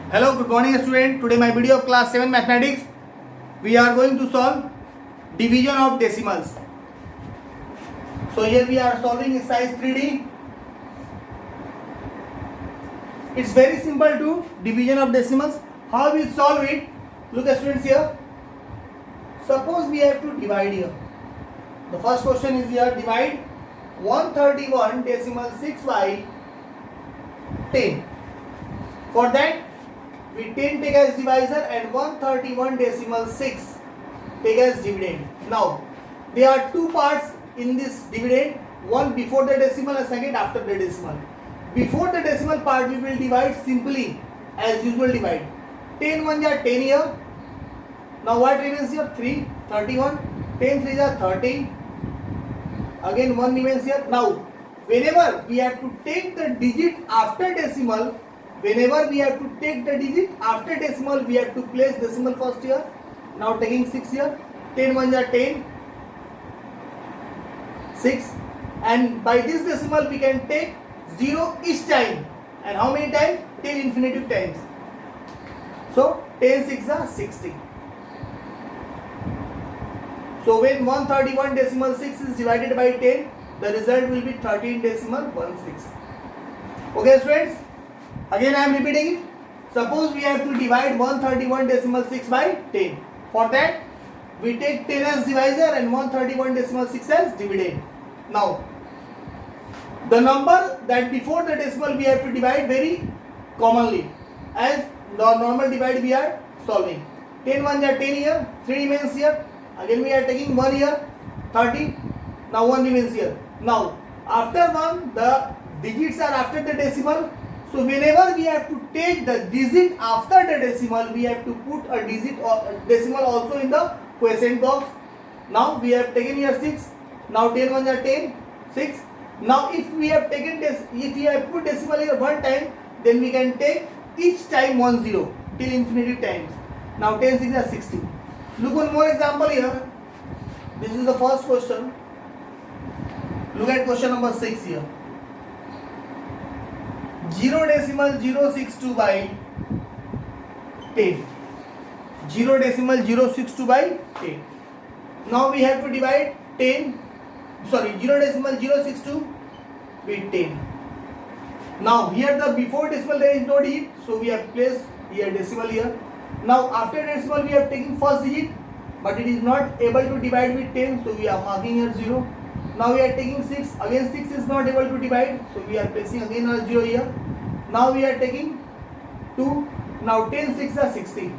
Hello, good morning student. Today my video of class 7 mathematics. We are going to solve division of decimals. So here we are solving exercise 3D. It's very simple to division of decimals. How we solve it? Look at students here. Suppose we have to divide here. The first question is here, divide 131 decimal 6 by 10. For that, we 10 take as divisor and 131 decimal 6 take as dividend. Now, there are two parts in this dividend, one before the decimal and second after the decimal. Before the decimal part, we will divide simply as usual divide. 10 1 are 10 here. Now what remains here? 3, 31. 10 3 are 30. Again 1 remains here. Now, whenever we have to take the digit after decimal, we have to place decimal first here. Now taking 6 here. 10 1 are 10. 6. And by this decimal we can take 0 each time. And how many times? Till infinitive times. So 10 6 are 60. So when 131 decimal 6 is divided by 10, the result will be 13 decimal 16. Okay students? Again I am repeating it. Suppose we have to divide 131 decimal 6 by 10. For that, we take 10 as divisor and 131 decimal 6 as dividend. Now, the number that before the decimal we have to divide very commonly. As the normal divide we are solving. 10 1 are 10 here, 3 remains here. Again we are taking 1 here, 30. Now 1 remains here. Now, after 1, the digits are after the decimal. So whenever we have to take the digit after the decimal, we have to put a digit or decimal also in the quotient box. Now we have taken here 6. Now 10 1 are 10, 6. Now if we have taken this, if we have put decimal here one time, then we can take each time 1 0 till infinitive times. Now 10 6 are 60. Look one more example here. This is the first question. Look at question number 6 here. 0.062 by 10. 0.062 by 10. Now we have to divide 0.062 with 10. Now here the before decimal there is no digit, so we have placed here decimal here. Now after decimal we have taken first digit, but it is not able to divide with 10, so we are marking here 0. Now we are taking 6, again 6 is not able to divide, so we are placing again a 0 here. Now we are taking 2, now 10 6 are 60.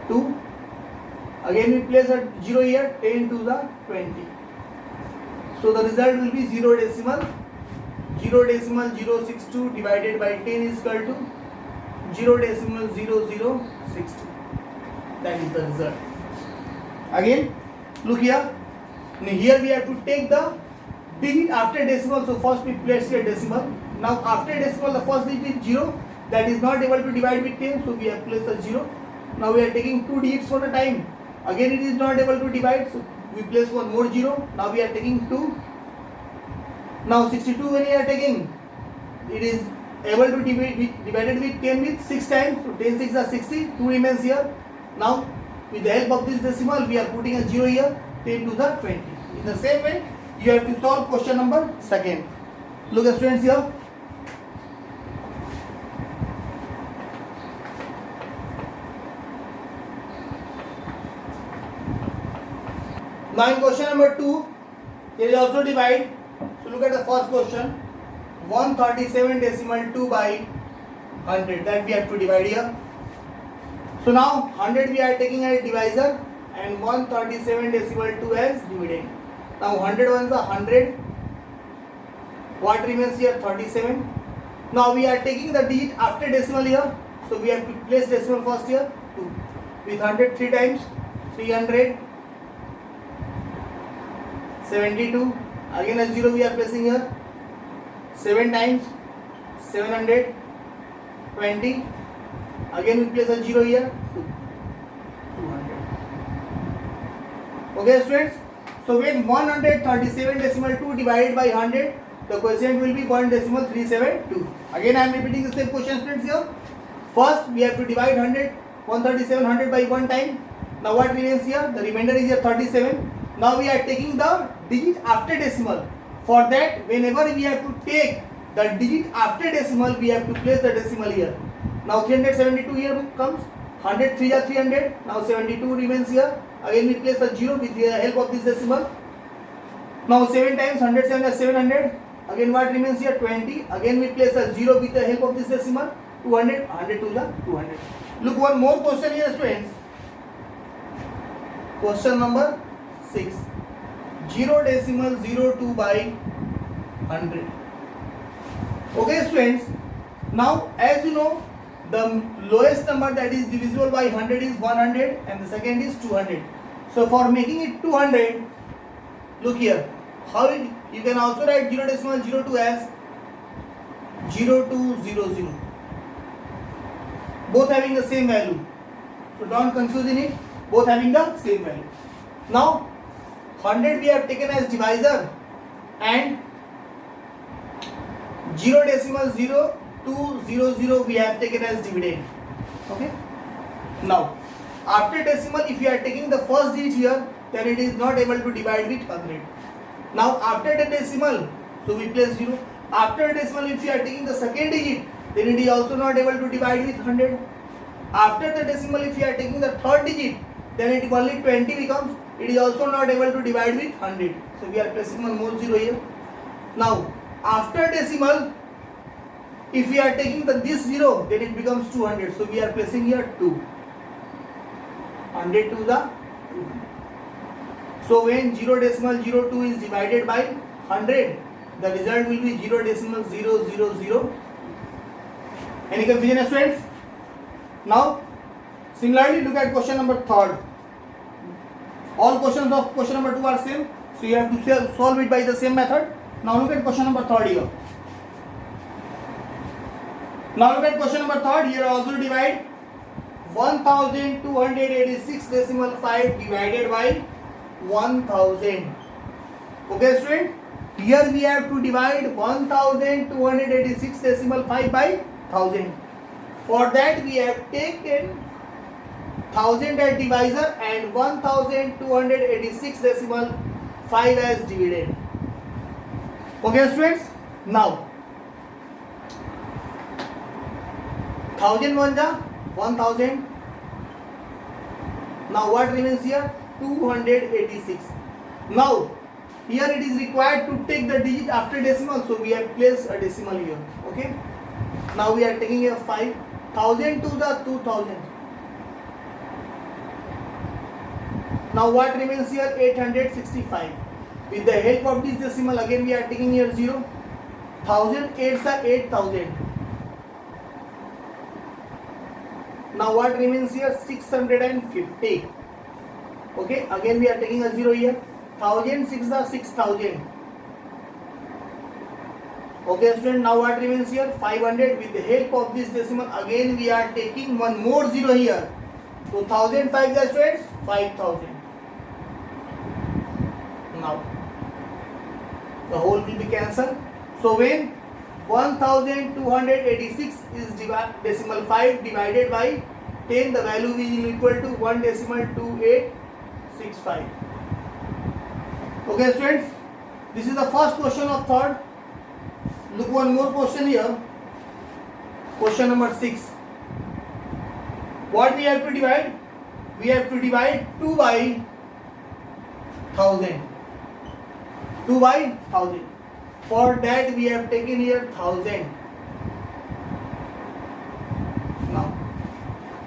2, again we place a 0 here, 10 2 are 20. So the result will be 0.062 divided by 10 is equal to 0.0062. That is the result. Again, look here. Here we have to take the digit after decimal. So first we place here decimal. Now after decimal, the first digit is 0. That is not able to divide with 10. So we have placed a 0. Now we are taking 2 digits for the time. Again it is not able to divide. So we place one more 0. Now we are taking 2. Now 62 when we are taking, it is able to divided with 10 with 6 times. So 10 6 are 60. 2 remains here. Now with the help of this decimal we are putting a 0 here. 10 to the 20. In the same way, you have to solve question number 2. Look at students here. Now in question number 2, here is also divide. So look at the first question. 137 decimal 2 by 100. That we have to divide here. So now 100 we are taking as divisor and 137 decimal 2 as dividend. Now 100 ones are 100. What remains here? 37. Now we are taking the digit after decimal here. So we have to place decimal first here. 2. With 100 3 times. 300. 72. Again a 0 we are placing here. 7 times. 700. 20. Again we place a 0 here. 200. Okay students. So when 137 decimal 2 divided by 100, the quotient will be 1.372. Again I am repeating the same question, friends. Here first we have to divide 137 by 1 time. Now what remains here? The remainder is here 37. Now we are taking the digit after decimal. For that, whenever we have to take the digit after decimal, we have to place the decimal here. Now 372 here comes. 100 3 are 300. Now 72 remains here. Again we place a 0 with the help of this decimal. Now 7 times 107 is 700. Again what remains here? 20. Again we place a 0 with the help of this decimal. 200. 100 to the 200. Look, one more question here, students. Question number 6. 0.02 by 100. Okay, students. Now as you know, the lowest number that is divisible by 100 is 100 and the second is 200. So for making it 200, look here. How you can also write 0.02 as 0200. Both having the same value. So don't confuse in it. Both having the same value. Now 100 we have taken as divisor and 0.0200 we have taken as dividend. Okay. Now after decimal, if you are taking the first digit here, then it is not able to divide with 100. Now after the decimal, so we place 0. After decimal, if you are taking the second digit, then it is also not able to divide with 100. After the decimal, if you are taking the third digit, then it only 20 becomes. It is also not able to divide with 100. So we are placing one more 0 here. Now after decimal, if we are taking this 0, then it becomes 200. So we are placing here 2. 100 to the 200. So when 0.02 is divided by 100, the result will be 0.000. Any confusion, students? Now similarly look at question number 3. All questions of question number 2 are same, so you have to solve it by the same method. Now look at question number 3 here. Now look at question number 3. Here also divide 1286.5 divided by 1000. Okay, student. Here we have to divide 1286.5 by 1000. For that we have taken 1000 as divisor and 1286.5 as dividend. Okay, students. Now 1000 1000. Now what remains here? 286. Now here it is required to take the digit after decimal, so we have placed a decimal here. Okay. Now we are taking here 5. 1000 to the 2000. Now what remains here? 865. With the help of this decimal, again we are taking here 0. 1000 8s are 8000. Now what remains here? 650. Okay, again we are taking a 0 here. 1000 6 are 6000. Okay, student. Now what remains here? 500. With the help of this decimal, again we are taking one more 0 here. So 1005 is, students, 5000. Now the whole will be cancelled. So when 1286 is decimal 5 divided by 10, the value will be equal to 1.2865. Okay, students, this is the first question of third. Look, one more question here. Question number 6. What we have to divide? We have to divide 2 by 1000. 2 by 1000. For that we have taken here 1000. Now,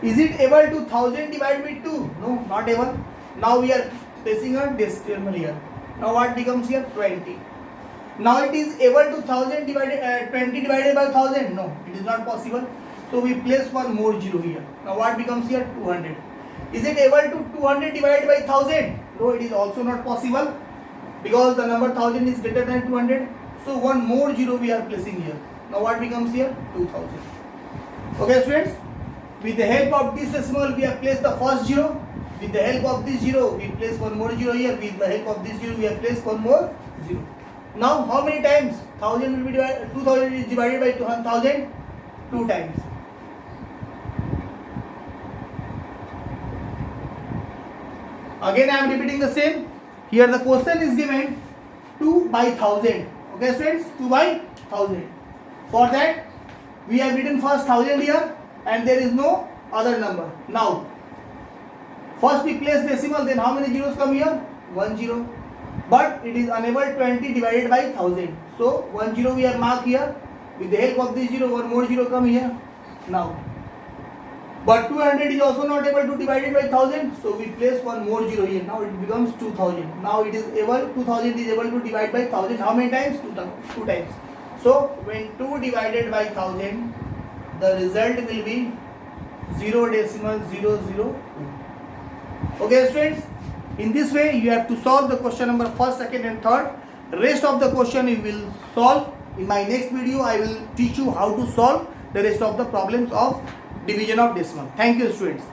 is it able to 1000 divided by 2? No, not able. Now we are placing a decimal here. Now what becomes here? 20. Now it is able to 1000 divided 20 divided by 1000. No, it is not possible. So we place one more 0 here. Now what becomes here? 200. Is it able to 200 divided by 1000? No, it is also not possible, because the number 1000 is greater than 200. So one more 0 we are placing here. Now what becomes here? 2000. Okay, students. With the help of this decimal, we have placed the first 0. With the help of this 0, we place one more 0 here. With the help of this 0, we have placed one more 0. Now how many times 1000 will be divided, 2000 is divided by 1000? 2 times. Again I am repeating the same. Here the question is given 2 by 1000. Okay friends, 2 by 1000. For that we have written first 1000 here and there is no other number. Now first we place decimal, then how many zeros come here? 1 0. But it is unable 20 divided by 1000. So 1 0 we have marked here. With the help of this 0, one more 0 come here. Now, but 200 is also not able to divide it by 1000. So we place one more 0 here. Now it becomes 2000. Now it is able, 2000 is able to divide by 1000. How many times? 2 times. So when 2 divided by 1000, the result will be 0.002. Okay students, in this way you have to solve the question number 1st, 2nd and 3rd. Rest of the question you will solve in my next video. I will teach you how to solve the rest of the problems of division of decimal. Thank you students.